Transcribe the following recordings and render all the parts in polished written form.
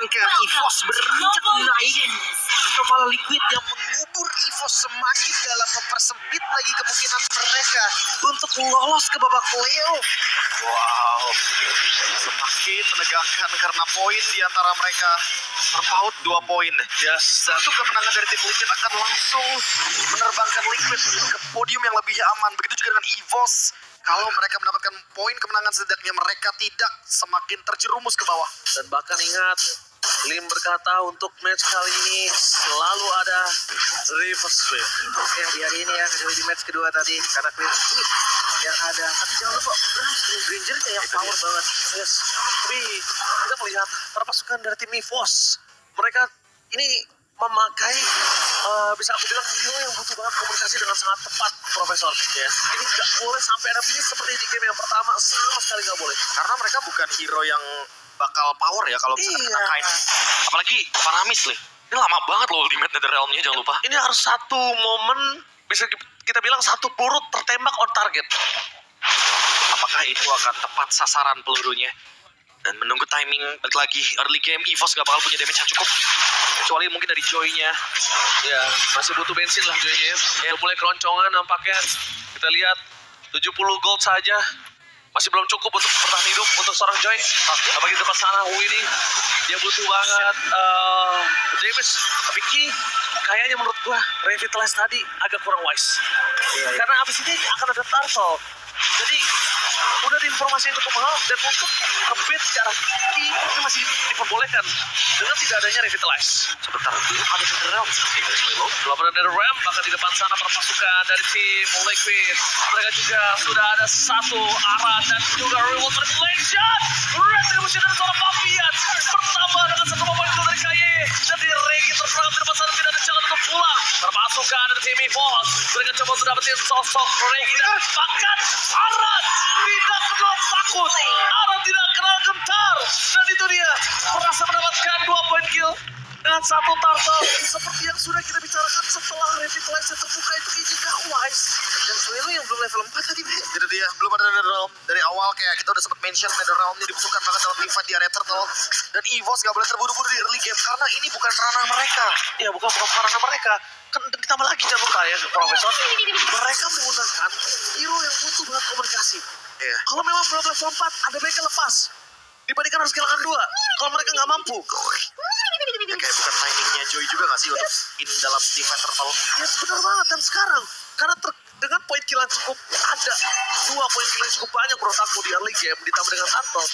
ketika EVOS beranjak naik, atau malah Liquid yang mengubur EVOS semakin dalam, mempersempit lagi kemungkinan mereka untuk lolos ke babak playoff. Wow, semakin menegangkan karena poin di antara mereka terpaut 2 poin. Yes, Satu kemenangan dari tim Liquid akan langsung menerbangkan Liquid ke podium yang lebih aman. Begitu juga dengan EVOS. Kalau mereka mendapatkan poin kemenangan, setidaknya mereka tidak semakin terjerumus ke bawah. Dan bahkan ingat, Lim berkata untuk match kali ini selalu ada reverse sweep. Oke, di hari ini ya, kecuali di match kedua tadi karena clean sweep yang ada. Tapi jangan lupa, Granger kayak power banget. Yes, tapi kita melihat perpasukan dari tim EVOS. Mereka ini memakai, bisa aku bilang, hero yang butuh banget komunikasi dengan sangat tepat, Profesor. Yes. Ini nggak boleh sampai ada miss seperti di game yang pertama, sama sekali nggak boleh. Karena mereka bukan hero yang bakal power ya kalau misalkan kena kite. Apalagi Paramis nih. Ini lama banget loh ultimate Netherrealm-nya, jangan lupa. Ini harus satu momen, bisa kita bilang satu peluru tertembak on target. Apakah itu akan tepat sasaran pelurunya? Dan menunggu timing, balik lagi early game, EVOS gak bakal punya damage yang cukup. Kecuali mungkin dari Joy-nya. Ya, masih butuh bensin lah Joy-nya. Ya, mulai keroncongan nampaknya. Kita lihat 70 gold saja. Masih belum cukup untuk bertahan hidup untuk seorang Joy. Apalagi di depan sana, Winnie. Dia butuh banget damage. Tapi Ki, kayaknya menurut gua, Revitalize tadi agak kurang wise. Karena abis ini akan ada Turtle. Jadi, udah informasi yang cukup mahal. Dan untuk ngebit secara Ki, ini masih diperbolehkan. Dengan tidak adanya Revitalize. Sebentar, belum ada Netherrealm seperti guys, Milo. Belum ada Netherrealm, bahkan di depan sana perpasukan dari tim Liquid. Mereka juga sudah ada satu arah dan juga reward manipulation. Retribution dari seorang Papian. Bertambah dengan satu momen itu dari KY. Dan di Regi terperangkap di depan sana, tidak ada jalan untuk pulang. Perpasukan dari tim EVOS. Mereka coba untuk dapetin sosok Regi. Dan bahkan Aran tidak kenal takut. Aran tidak kenal gentar. Dan itu dia, merasa mendapatkan 2 poin kill dengan satu turtle. Seperti yang sudah kita bicarakan, setelah Revitalize terbuka itu kayaknya gak wise. Dan Suelo yang belum level 4 tadi, Itu dia, belum ada Netherrealm. Dari awal kayak kita udah sempat mention Netherrealm ini dibutuhkan banget dalam teamfight di area Turtle. Dan EVOS gak boleh terburu-buru di early game karena ini bukan ranah mereka. Ya bukan ranah mereka. Kan ditambah lagi jangan lupa ya, Profesor. Mereka menggunakan hero yang butuh banget komunikasi. Iya. Kalau memang belum level 4, ada baiknya lepas. Dibandingkan harus kehilangan 2. Kalau mereka nggak mampu. Ya, kayak bukan timingnya Joy juga gak sih untuk in dalam teamfight Turtle. Ya benar banget. Dan sekarang, karena dengan poin kill yang cukup ada, 2 poin kill yang cukup banyak menurut aku di early game, ditambah dengan Turtle.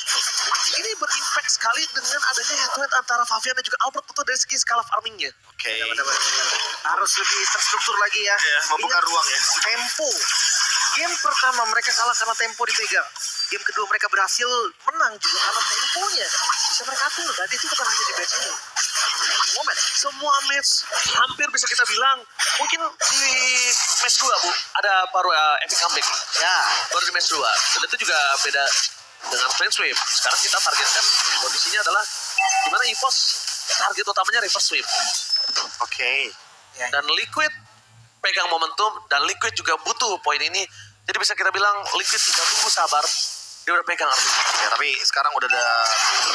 Ini berimpact sekali dengan adanya head-to-head antara Fabian dan juga Albert, betul dari segi skala farmingnya. Oke. harus lebih terstruktur lagi ya. Iya, membuka Ingat, ruang ya. tempo. Game pertama mereka kalah karena tempo dipegang. Game kedua mereka berhasil menang juga karena temponya bisa mereka atur. Dan itu bukan hanya di match ini. Moment, semua match hampir bisa kita bilang, mungkin di match 2 Bu, ada baru epic comeback. Ya, Baru di match 2. Dan itu juga beda dengan Flame Sweep. Sekarang kita targetkan kondisinya adalah dimana EVOS target utamanya reverse sweep. Oke. Dan Liquid pegang momentum, dan Liquid juga butuh poin ini. Jadi bisa kita bilang Liquid tinggal tunggu sabar. Dia udah pegang Armin. Ya, tapi sekarang udah ada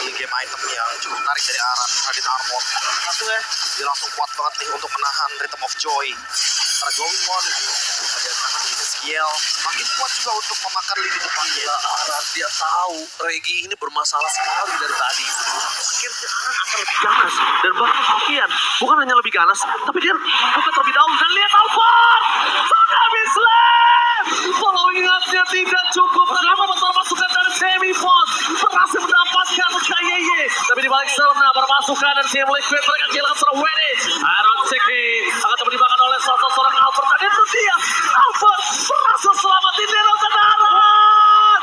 early game item yang cukup menarik dari Aran, Radin Armor. satu ya. Dia langsung kuat banget nih untuk menahan Rhythm of Joy. Karena going on, dia tahan ini skill. Semakin kuat juga untuk memakan lini depannya. Gila, Aran dia tahu Regi ini bermasalah sekali dari tadi. Akhirnya Aran akan lebih ganas. Dan bahkan Fabian bukan hanya lebih ganas, tapi dia bukan terlebih dahulu. Dan lihat Alphard! Sudah Bislam! Following-up-nya tidak cukup. Kenapa betul pasukan dari tim EVOS berhasil mendapatkan KYY. Tapi di balik sana berpasukan dari tim Liquid, mereka kehilangan seorang Wendy. Iron City akan terlibatkan oleh seorang Alphard. Dan itu dia, Alphard berhasil selamatin Nero dan Aran.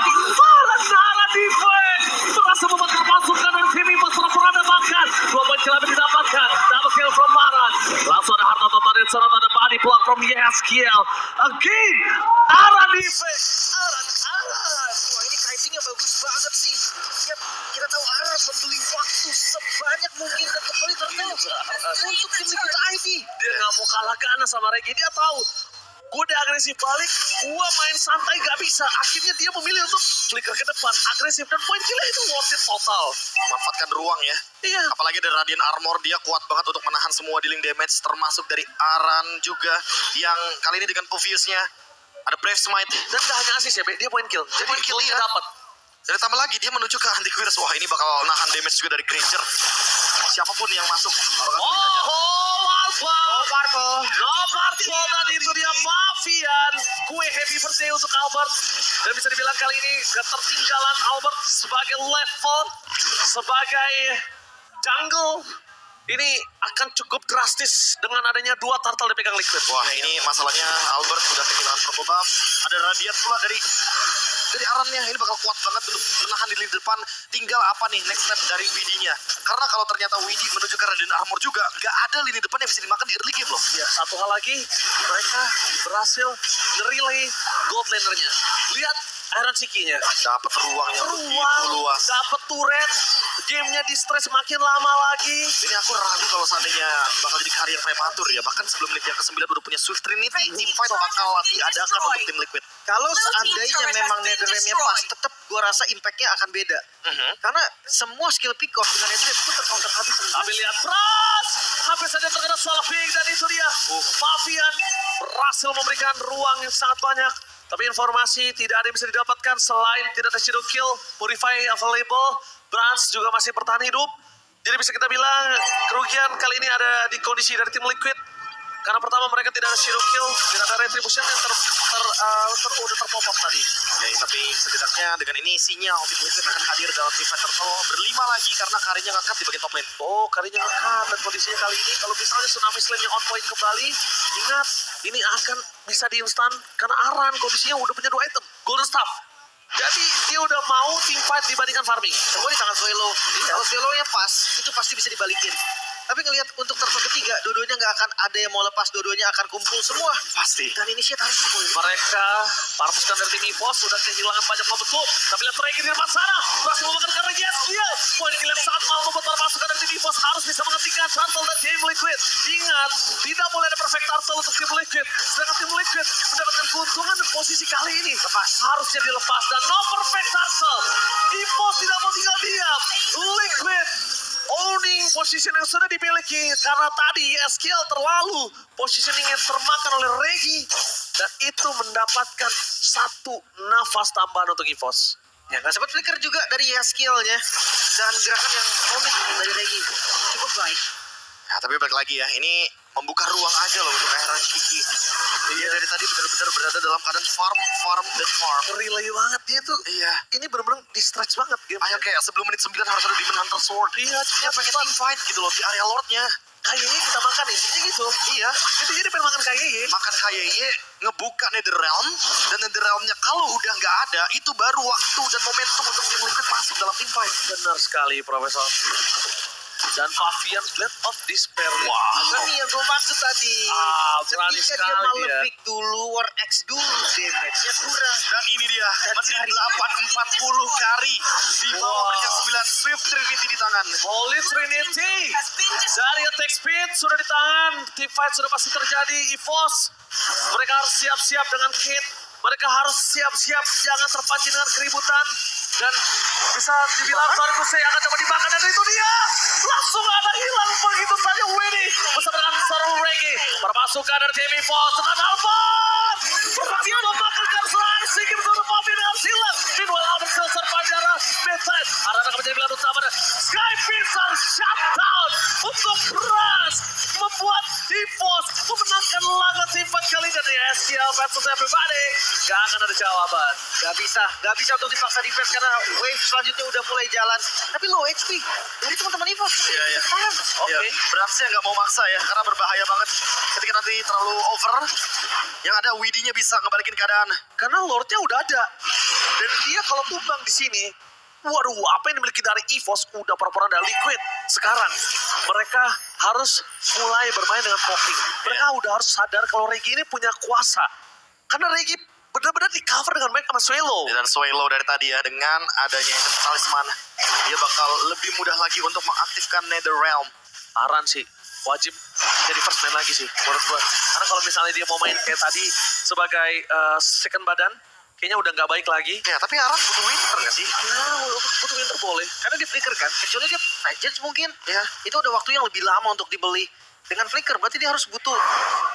Aran defense berhasil membantu pasukan dari tim EVOS pura-pura mendapatkan 2 poin kill yang didapatkan. Double kill from Aran. Langsung ada harta total dan serta ada body block from Yeskiel. Again, Aran defense. Wah, ini kitingnya bagus banget sih. Ya, kita tahu Aran membeli waktu sebanyak mungkin dan kembali tertentu untuk tim Liquid ID. Dia nggak mau kalah ganas sama Regi. Dia tahu gue udah agresif balik, gue main santai gak bisa. Akhirnya dia memilih untuk flicker ke depan, agresif, dan poin killnya itu worth it total. Memanfaatkan ruang ya. Iya. Apalagi dari Radiant Armor, dia kuat banget untuk menahan semua dealing damage, termasuk dari Aran juga, yang kali ini dengan Poviusnya ada Brave Smite. Dan gak hanya asis ya, Be, dia poin kill. Jadi Poin kill, goldnya iya. dapat. Dan ditambah lagi dia menuju ke Antivirus. Wah, ini bakal nahan damage juga dari Granger. Siapapun yang masuk. Albert. No Purple, dan itu dia Favian. Kue happy birthday untuk Albert. Dan bisa dibilang kali ini ketertinggalan Albert sebagai level, sebagai jungle. Ini akan cukup drastis dengan adanya 2 turtle dipegang Liquid. Wah, ini masalahnya Albert sudah kehilangan purple buff. Ada Radiant pula dari Arannya. Ini bakal kuat banget untuk menahan di lini depan. Tinggal apa nih next step dari Widinya. Karena kalau ternyata Widi menuju ke Radiant Armor juga, gak ada lini depan yang bisa dimakan di early game loh. Ya, satu hal lagi, mereka berhasil nge-relay gold lanernya. Lihat Iron Ciki-nya. Dapat ruang yang begitu luas. Dapat turret, gamenya di stress makin lama lagi. Ini aku ragu kalau seandainya bakal jadi karya prematur ya. Bahkan sebelum menit yang ke-9 udah punya Swift Trinity. Teamfight bakal diadakan untuk tim Liquid. Kalau seandainya memang Netherrealm-nya pas, tetap gue rasa impact-nya akan beda. Karena semua skill pick off dengan Netherrealm itu tercounter habis. Tapi lihat Pras, hampir saja terkena Swaloving, dan itu dia Favian berhasil memberikan ruang yang sangat banyak. Tapi informasi tidak ada yang bisa didapatkan selain tidak ada shadow kill, purify available, Brans juga masih bertahan hidup. Jadi bisa kita bilang kerugian kali ini ada di kondisi dari tim Liquid. Karena pertama mereka tidak ada shadow kill, tidak ada retribution yang udah terpop up tadi. Ya, tapi setidaknya dengan ini sinyal tim Liquid akan hadir dalam tim Fighter Turtle berlima lagi karena karirnya ngekat di bagian top lane. Oh, karinya ngekat, dan kondisinya kali ini kalau misalnya Tsunami Slam-nya on point kembali, ingat ini akan bisa di instan karena Aran kondisinya udah punya 2 item, Golden Staff. Jadi dia udah mau team fight dibandingkan farming. Semua di tangan Swallow. Kalau Swallow-nya pas, itu pasti bisa dibalikin. Tapi ngelihat untuk turtle ketiga, dua-duanya nggak akan ada yang mau lepas, dua-duanya akan kumpul semua. Pasti. Dan initiate harus dipoin. Mereka parpuskan dari tim EVOS sudah kehilangan banyak momen klub. Tapi lihat Regi di depan sana berhasil memakan karena yes kill. Poin kill yang sangat mal membuat para pasukan dari tim EVOS harus bisa menghentikan turtle dan tim Liquid. Ingat, tidak boleh ada perfect turtle untuk tim Liquid. Sedangkan tim Liquid mendapatkan keuntungan dan posisi kali ini harusnya dilepas, dan no perfect turtle. EVOS tidak mau tinggal diam. Liquid owning position yang sudah dimiliki karena tadi SQL terlalu positioning yang termakan oleh Regi, dan itu mendapatkan 1 nafas tambahan untuk EVOS. Ya, nggak sempat flicker juga dari skill-nya. Dan gerakan yang komit dari Regi cukup baik. Ya, tapi balik lagi ya, ini membuka ruang aja loh untuk Iron Shiki. Dia dari tadi benar-benar berada dalam keadaan farm. Relay banget dia tuh. Iya. Ini benar-benar di stretch banget game. Ayo kayak sebelum menit 9 harus ada Demon Hunter Sword. Iya, Dia pengen team fight gitu loh di area Lordnya. kayaknya kita makan intinya gitu. Iya. Itu jadi pengen makan kayaknya. Makan KYY, ngebuka Netherrealm, dan Netherrealmnya kalau udah nggak ada, itu baru waktu dan momentum untuk tim Liquid masuk dalam team fight. Benar sekali, Profesor. Dan Favian Blade of Despair. Ini yang gue maksud tadi. Berani Ketika dia sekali malefik dulu, War X dulu, damage-nya kurang. Dan ini dia, menit 840 kari. Di bawah menit yang 9, Swift Trinity di tangan. Holy Trinity dari attack speed sudah di tangan. Team fight sudah pasti terjadi. EVOS, mereka harus siap-siap dengan kit. Mereka harus siap-siap jangan terpancing dengan keributan. Dan bisa dibilang Sarkuse akan coba dimakan, dan itu dia langsung ada hilang begitu saja. Winnie bersama dengan seorang Regi. Perpasukan dari tim EVOS dengan Albert berhasil memakan Garsai Siki bersama Bobby dengan hilang. Meanwhile Albert selesai Pajara mid-side. Ada akan menjadi pilihan utama. Sky Pixar shutdown untuk Pras membuat EVOS memenangkan laga tim fight kali ini. Dari STL versus everybody. Gak akan ada jawaban. Gak bisa untuk dipaksa defense karena wave selanjutnya udah mulai jalan. Tapi low HP dari teman-teman EVOS. Iya. Oke. Bransnya nggak mau maksa ya, karena berbahaya banget. Ketika nanti terlalu over, yang ada Widinya bisa ngebalikin keadaan. Karena Lordnya udah ada. Dan dia kalau tumbang di sini, waduh, apa yang dimiliki dari EVOS udah pura-pura dari Liquid. Sekarang mereka harus mulai bermain dengan poking. Mereka udah harus sadar kalau Regi ini punya kuasa. Karena Regi benar-benar di cover dengan baik sama Swallow. Dan Swallow dari tadi ya, dengan adanya talisman, dia bakal lebih mudah lagi untuk mengaktifkan Netherrealm. Aran sih, wajib jadi first man lagi sih menurut gue. Karena kalau misalnya dia mau main kayak tadi sebagai second badan, kayaknya udah nggak baik lagi. Ya, tapi Aran butuh Winter nggak sih? Nah, butuh Winter boleh. Karena dia flicker kan, kecuali dia Vengeance mungkin. Ya. Itu udah waktu yang lebih lama untuk dibeli. Dengan flicker berarti dia harus butuh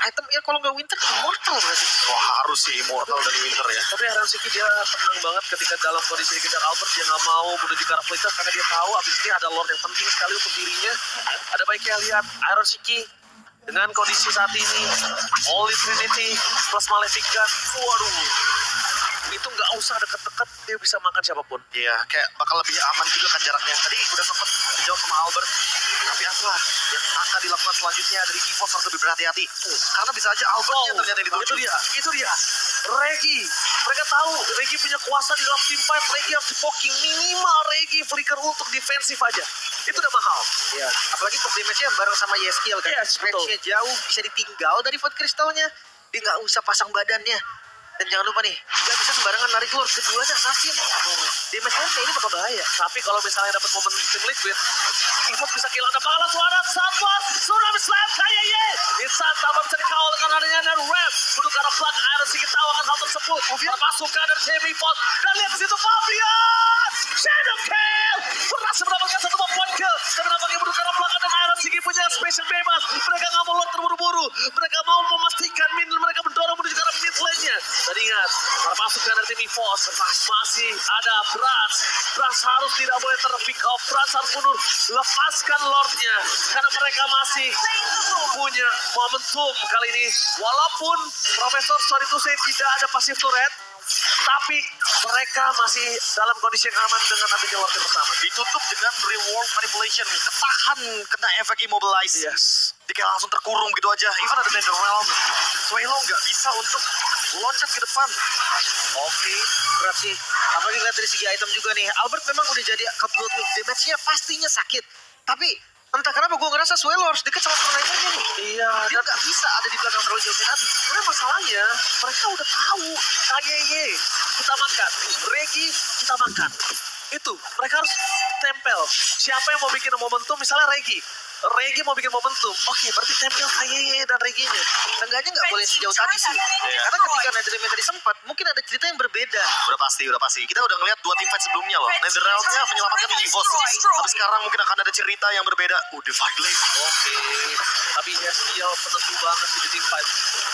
item ya, kalau nggak Winter Immortal berarti. Wah, harus sih Immortal dari Winter ya. Tapi Aaron Siki dia tenang banget ketika dalam kondisi dikejar Albert. Dia nggak mau menuju ke arah flicker karena dia tahu abis ini ada Lord yang penting sekali untuk dirinya. Ada baiknya lihat Aaron Siki dengan kondisi saat ini, Holy Trinity plus Maleficent. Waduh, itu nggak usah deket-deket, dia bisa makan siapapun. Iya, kayak bakal lebih aman juga kan jaraknya. Tadi udah sempet dijawab sama Albert. Tapi apa yang akan dilakukan selanjutnya dari EVOS harus lebih berhati-hati. Karena bisa aja Albertnya ternyata yang dituju. Itu dia. Regi. Mereka tahu Regi punya kuasa di dalam team fight. Regi harus di-poking minimal Regi flicker untuk defensif aja. Itu udah mahal. Iya. Apalagi pop damage-nya bareng sama Yeskiel kan. Yes, betul. Range-nya jauh, bisa ditinggal dari Void Crystal-nya. Dia nggak usah pasang badannya. Dan jangan lupa nih, nggak bisa sembarangan narik Lord. Keduanya assassin. Damage-nya kayak ini bakal bahaya. Tapi kalau misalnya dapat momen tim liquid, EVOS bisa kehilangan kepala suara Satwas, Tsunami Slam, Kayaye. Insan tambah bisa dikawal dengan adanya dari Rap. Duduk ke arah belakang, Aaron Siki tahu akan hal tersebut. Termasukkan dari tim EVOS. Dan lihat di situ Fabian. Shadow Kill. Berhasil mendapatkan satu point kill. Dan nampaknya duduk ke arah belakang dan Aaron Siki punya special bebas. Mereka nggak mau Lord terburu-buru. Mereka mau memastikan mereka mendorong menuju ke arah mid lane-nya. Dan ingat, termasukkan dari tim EVOS. Masih ada Brans. Brans harus tidak boleh terpick off. Brans harus mundur. Lepaskan Lordnya. Karena mereka masih punya momentum kali ini. Walaupun Profesor sorry to say tidak ada passive turret, tapi mereka masih dalam kondisi yang aman dengan ambilnya Lord yang pertama. Ditutup dengan reward manipulation. Ketahan kena efek immobilize. Yes. Dia kayak langsung terkurung gitu aja. Even ada Nether Realm, Swelo nggak bisa untuk loncat ke depan. Oke, berat sih. Apalagi lihat dari segi item juga nih. Albert memang udah jadi ke bloodwing. Damage-nya pastinya sakit. Tapi entah kenapa gue ngerasa Swelo harus deket sama Sniper-nya nih. Iya, Dia nggak bisa ada di belakang terlalu jauh kayak tadi. karena masalahnya mereka udah tahu KYY kita makan, Regi kita makan. Itu mereka harus tempel. Siapa yang mau bikin momentum? Misalnya Regi mau bikin momentum. Oke, berarti tempel KYY dan Reginya. Enggaknya nggak boleh sejauh tadi sih. Karena ketika Netherrealm tadi sempat, mungkin ada cerita yang berbeda. Udah pasti. Kita udah ngeliat 2 tim fight sebelumnya loh. Nether Realm-nya menyelamatkan EVOS. Tapi sekarang mungkin akan ada cerita yang berbeda. Divine Blade. Oke, tapi Yeskiel penentu banget sih di team fight.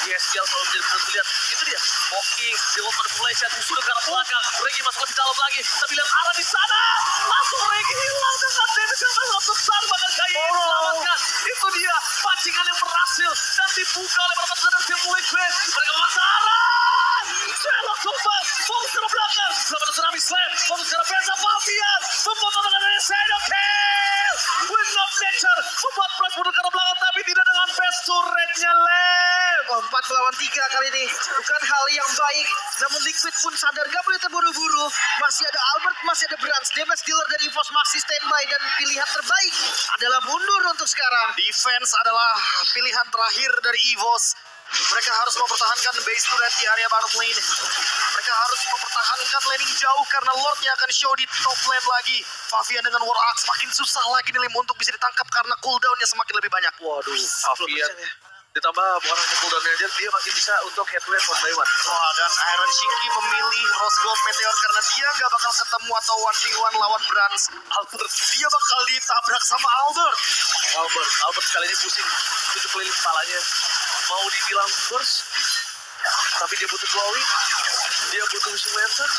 Yeskiel selalu menjadi penentu. Lihat, itu dia. Walking, Dewa Manipulation, sudah ke arah belakang. Regi masuk lebih dalam lagi. Tapi lihat arah di sana. Langsung Regi hilang dengan damage yang sangat besar. Bahkan KYY diselamatkan. Itu dia, pancingan yang berhasil. Dan dibuka oleh para pasukan tim liquid. Mereka memasaran. Swelo tumbang, fokus ke arah belakang. Dapat Tsunami Slam, fokus ke arah Beza Fabian. Memotong dari Shadow Kill. Wind of Nature membuat Pras mundur ke arah belakang, tapi tidak dengan best turretnya Lem. 4 melawan 3 kali ini bukan hal yang baik. Namun Liquid pun sadar gak boleh terburu-buru. Masih ada Albert, masih ada Brans. Damage dealer dari EVOS masih standby. Dan pilihan terbaik adalah mundur untuk sekarang. Defense adalah pilihan terakhir dari EVOS. Mereka harus mempertahankan base turret di area bottom lane. Mereka harus mempertahankan laning jauh karena Lordnya akan show di top lane lagi. Fabian dengan War Axe makin susah lagi nih Lim untuk bisa ditangkap karena cooldownnya semakin lebih banyak. Waduh, Fabian. Ditambah bukan hanya cooldown aja, dia makin bisa untuk head to head one by one. Wah, dan Iron Shinki memilih Rose Gold Meteor karena dia nggak bakal ketemu atau 1v1 lawan Brans. Albert, dia bakal ditabrak sama Albert. Albert kali ini pusing, tujuh keliling kepalanya. Mau dibilang burst, tapi dia butuh glowing, dia butuh wishing lantern.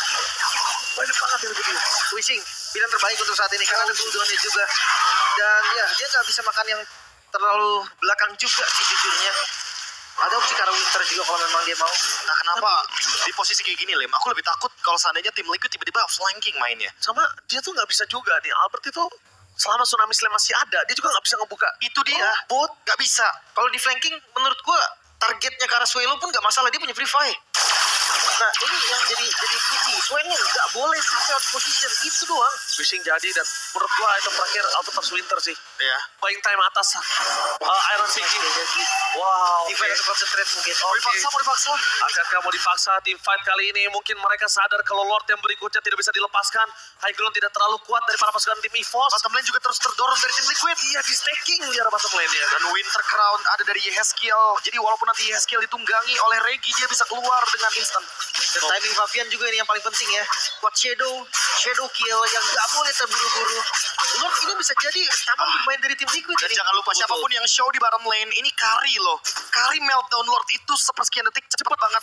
Banyak banget yang begitu. Wishing, pilihan terbaik untuk saat ini karena ada cooldownnya juga. Dan ya, dia nggak bisa makan yang terlalu belakang juga sih jujurnya. Ada opsi Kara Winter juga kalau memang dia mau. Nah, kenapa di posisi kayak gini, Lim? Aku lebih takut kalau seandainya tim Liquid tiba-tiba flanking mainnya. Sama dia tuh nggak bisa juga nih. Albert itu selama Tsunami Slam masih ada, dia juga nggak bisa ngebuka. Itu dia, bot nggak bisa. Kalau di flanking menurut gua targetnya Kara Swelo pun nggak masalah, dia punya free fire. Nah, ini yang jadi putih. Swingnya nggak boleh sampai out position. Itu doang. Fishing jadi dan menurut gua item terakhir Auto Touch Winter sih. Ya. Buying time atas. Iron Sigi. Wow. Tim fight harus concentrate mungkin. Mau dipaksa. Akankah mau dipaksa tim fight kali ini? Mungkin mereka sadar kalau Lord yang berikutnya tidak bisa dilepaskan. High ground tidak terlalu kuat dari para pasukan tim EVOS. Bottom lane juga terus terdorong dari tim Liquid. Iya, di staking di arah bottom lane ya. Dan Winter Crown ada dari Yeheskiel. Jadi walaupun nanti Yeheskiel ditunggangi oleh Regi, dia bisa keluar dengan instan. Dan timing Fabian juga ini yang paling penting ya. Buat Shadow Kill yang nggak boleh terburu-buru. Lord ini bisa jadi taman bermain dari tim Liquid Dan ini. jangan lupa siapapun yang show di bottom lane, ini Kari loh. Kari meltdown Lord itu sepersekian detik cepet banget.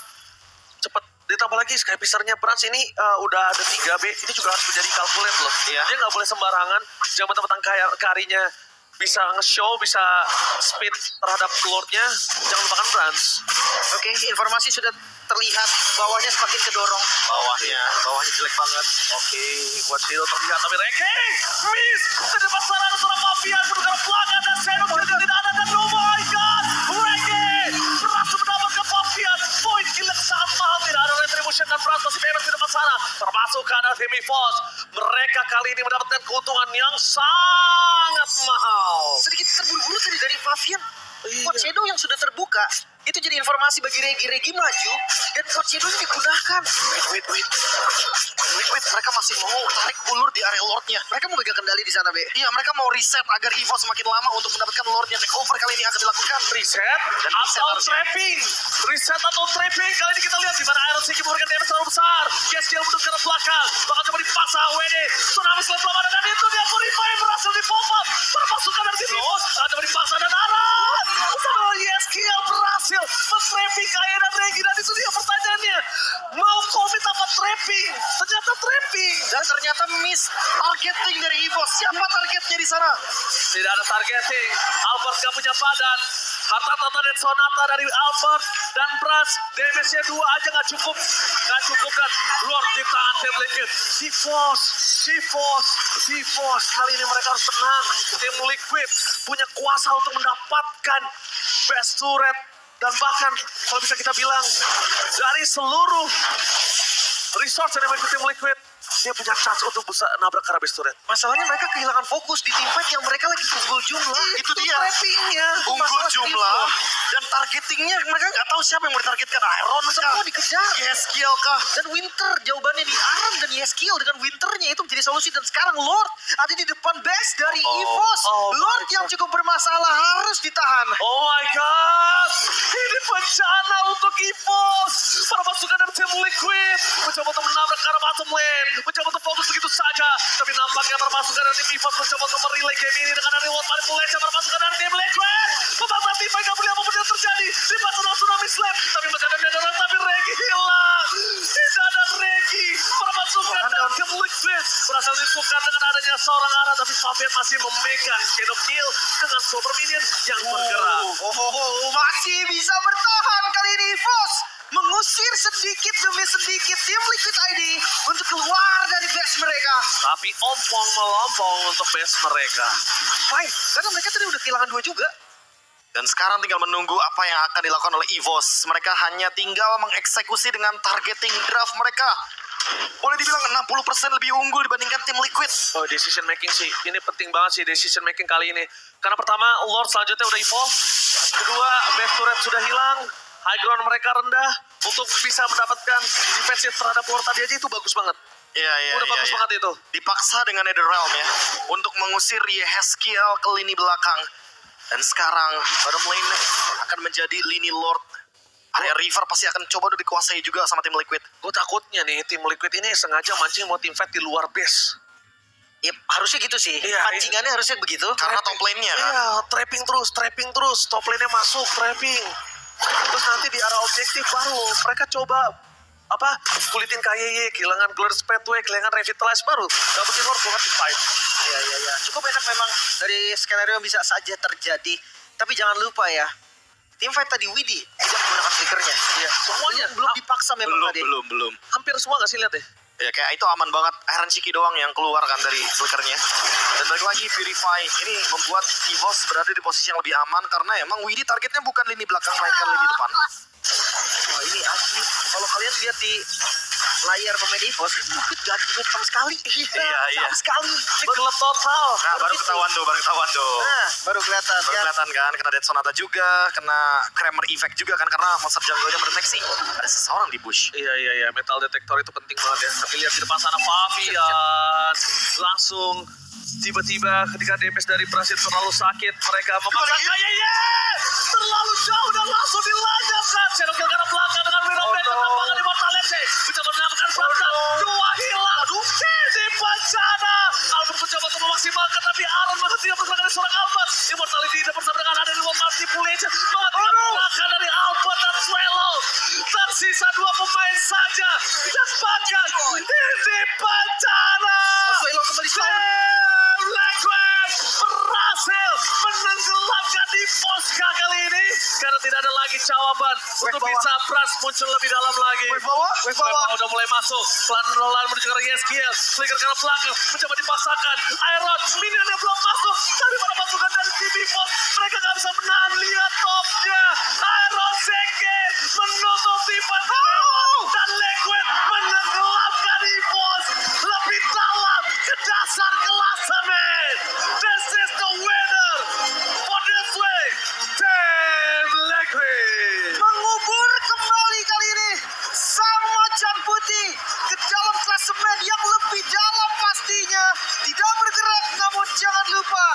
Cepet. Ditambah lagi Sky Pisarnya Brans ini udah ada 3B. Ini juga harus menjadi calculate loh. Iya. Dia nggak boleh sembarangan. Jangan mentang-mentang Karinya bisa nge-show, bisa speed terhadap Lordnya. Jangan lupakan Brans. Oke, informasi sudah terlihat bawahnya semakin kedorong. Bawahnya jelek banget. Oke, kuat Shadow terlihat tapi Reke miss. Di depan sana ada seorang Fabian mendengar pelanggan dan Shadow tidak ada dan oh my god, Reke berhasil mendapatkan Fabian. Poin kill yang sangat mahal, tidak ada retribution dan Brans masih bebas di depan sana. Termasuk karena tim EVOS. Mereka kali ini mendapatkan keuntungan yang sangat mahal. Sedikit terburu-buru tadi dari Fabian. Iya. Pot Shadow yang sudah terbuka, itu jadi informasi bagi Regi maju, dan Pot Shadow ini digunakan. Wait. Mereka masih mau tarik ulur di area Lordnya. Mereka mau pegang kendali di sana, Be. Iya, mereka mau reset agar EVOS semakin lama untuk mendapatkan Lordnya. Takeover kali ini akan dilakukan. Reset Dan reset atau harusnya. trapping. Reset atau trapping. Kali ini kita lihat di mana Iron Sigi memberikan damage terlalu besar. Yeskiel mundur ke belakang. Bakal coba dipaksa WD. Tsunami Slap belum ada dan itu dia Purify berhasil di pop up. Terpasukan dari tim Los. Akan coba dipaksa dan Aran. Bersama Yeskiel berhasil men-trapping Kaya dan Regi. Dan itu dia pertanyaannya. Mau komit apa trapping? Ternyata trapping. Dan ternyata miss targeting dari EVOS. Siapa targetnya di sana? Tidak ada targeting. Albert gak punya badan. Harta Tata dan Sonata dari Albert dan Brans. Damage-nya 2 aja gak cukup. Gak cukup dan Lord di tangan tim Liquid. T-Force. Kali ini mereka harus tenang. Tim Liquid punya kuasa untuk mendapatkan best turret. Dan bahkan kalau bisa kita bilang dari seluruh resource yang dimiliki tim Liquid, dia punya chance untuk bisa nabrak ke arah best turret. Masalahnya mereka kehilangan fokus di tim fight yang mereka lagi unggul jumlah. Itu dia. Trappingnya. Unggul Masalah jumlah tim. dan targetingnya mereka nggak tahu siapa yang mau ditargetkan. Iron Semua kah? dikejar. Yeskiel kah? Dan Winter jawabannya di Aram dan Yeskiel dengan Winternya itu menjadi solusi. Dan sekarang Lord ada di depan base dari EVOS. Lord yang cukup bermasalah harus ditahan. Oh my god, ini bencana untuk EVOS. Para pasukan dari tim Liquid mencoba untuk menabrak ke arah bottom lane, mencoba untuk fokus begitu saja. Tapi nampaknya para pasukan dari tim EVOS mencoba untuk merelay game ini dengan reward manipulation para pasukan dari tim Liquid. Memaksa tim fight gak boleh apapun yang terjadi. Di pasar Tsunami Slap, tapi masih ada Dadoran, tapi Regi hilang. Tidak ada Regi. Para pasukan dari tim Liquid berhasil disukar dengan adanya seorang arah, tapi Fabian masih memegang Shadow Kill dengan super minion yang bergerak. Masih bisa bertahan kali ini EVOS. Mengusir sedikit demi sedikit tim Liquid ID untuk keluar dari base mereka. Tapi ompong melompong untuk base mereka. Fine, karena mereka tadi udah kehilangan 2 juga. Dan sekarang tinggal menunggu apa yang akan dilakukan oleh EVOS. Mereka hanya tinggal mengeksekusi dengan targeting draft mereka. Boleh dibilang 60% lebih unggul dibandingkan tim Liquid. Oh, decision making sih. Ini penting banget sih decision making kali ini. Karena pertama, Lord selanjutnya udah evolve. Kedua, base turret sudah hilang. High ground mereka rendah. Untuk bisa mendapatkan defensive terhadap Lord tadi aja itu bagus banget. Iya. Udah bagus banget itu. Dipaksa dengan Netherrealm ya. Untuk mengusir Yeheskiel ke lini belakang. Dan sekarang bottom lane akan menjadi lini Lord. Area River pasti akan coba udah dikuasai juga sama tim Liquid. Gue takutnya nih, tim Liquid ini sengaja mancing mau tim fight di luar base. Yep, harusnya gitu sih. Iya, Pancingannya harusnya begitu. Karena top lane-nya kan. Iya, trapping terus. Top lane-nya masuk, trapping. Terus nanti di arah objektif baru mereka coba kulitin KYY, kehilangan Glorious Pathway, kehilangan Revitalize baru dapetin Lord buat di fight. Iya. Cukup enak memang dari skenario yang bisa saja terjadi. Tapi jangan lupa ya, tim fight tadi Widi tidak menggunakan flickernya. Iya, semuanya Belum dipaksa memang tadi. Belum. hampir semua nggak sih lihat deh. Ya kayak itu aman banget. Iron Shiki doang yang keluar kan dari flickernya. Dan balik lagi Purify ini membuat EVOS berada di posisi yang lebih aman karena emang Widi targetnya bukan lini belakang melainkan lini depan. ini asli. Kalau kalian lihat di layar pemain EVOS, ini Liquid gak gimmick sama sekali. Iya. Sama sekali. Ini Gelap total. Nah, baru ketahuan tuh. Nah, baru kelihatan. Baru Ya. kelihatan kan, kena Dead Sonata juga, kena Kramer Effect juga kan, karena monster jungle-nya mendeteksi ada seseorang di bush. Iya. Metal detektor itu penting banget ya. Tapi lihat di depan sana Fabian. Langsung tiba-tiba ketika DPS dari Brasil terlalu sakit, mereka memaksa Kayeye. Terlalu jauh dan langsung dilanjutkan. Shadow kill karena belakang dengan Winobet. Ketampangan di Mortalete. Mencoba menyelamatkan Branta. Dua hilang. Di bencana. Albert mencoba untuk memaksimalkan, tapi Aaron menghentikan pergerakan dari seorang Albert. Immortality tidak bersama dengan ada di luar manipulation. Menghentikan pergerakan dari Albert dan Trello. Tersisa 2 pemain saja. Dan bahkan di bencana. Trello kembali selamat. Liquid berhasil menenggelamkan di Posca kali ini karena tidak ada lagi jawaban untuk bawah. bisa Pras muncul lebih dalam lagi. Wave bawah. Udah mulai masuk pelan-pelan menuju ke Yeskiel. Flicker ke belakang mencoba dipaksakan. Iron minion yang belum masuk tapi pada masukan dari tim EVOS mereka nggak bisa menahan. Lihat topnya Iron Zeke menutup tipe dan Liquid menenggelamkan EVOS lebih dalam ke dasar klasemen. This is the winner for this way. Team Liquid. Mengubur kembali kali ini sang macan putih ke dalam klasemen yang lebih dalam pastinya. Tidak bergerak, namun jangan lupa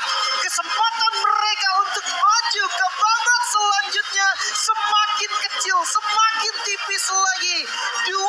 kesempatan mereka untuk maju ke babak selanjutnya semakin kecil, semakin tipis lagi. 2-1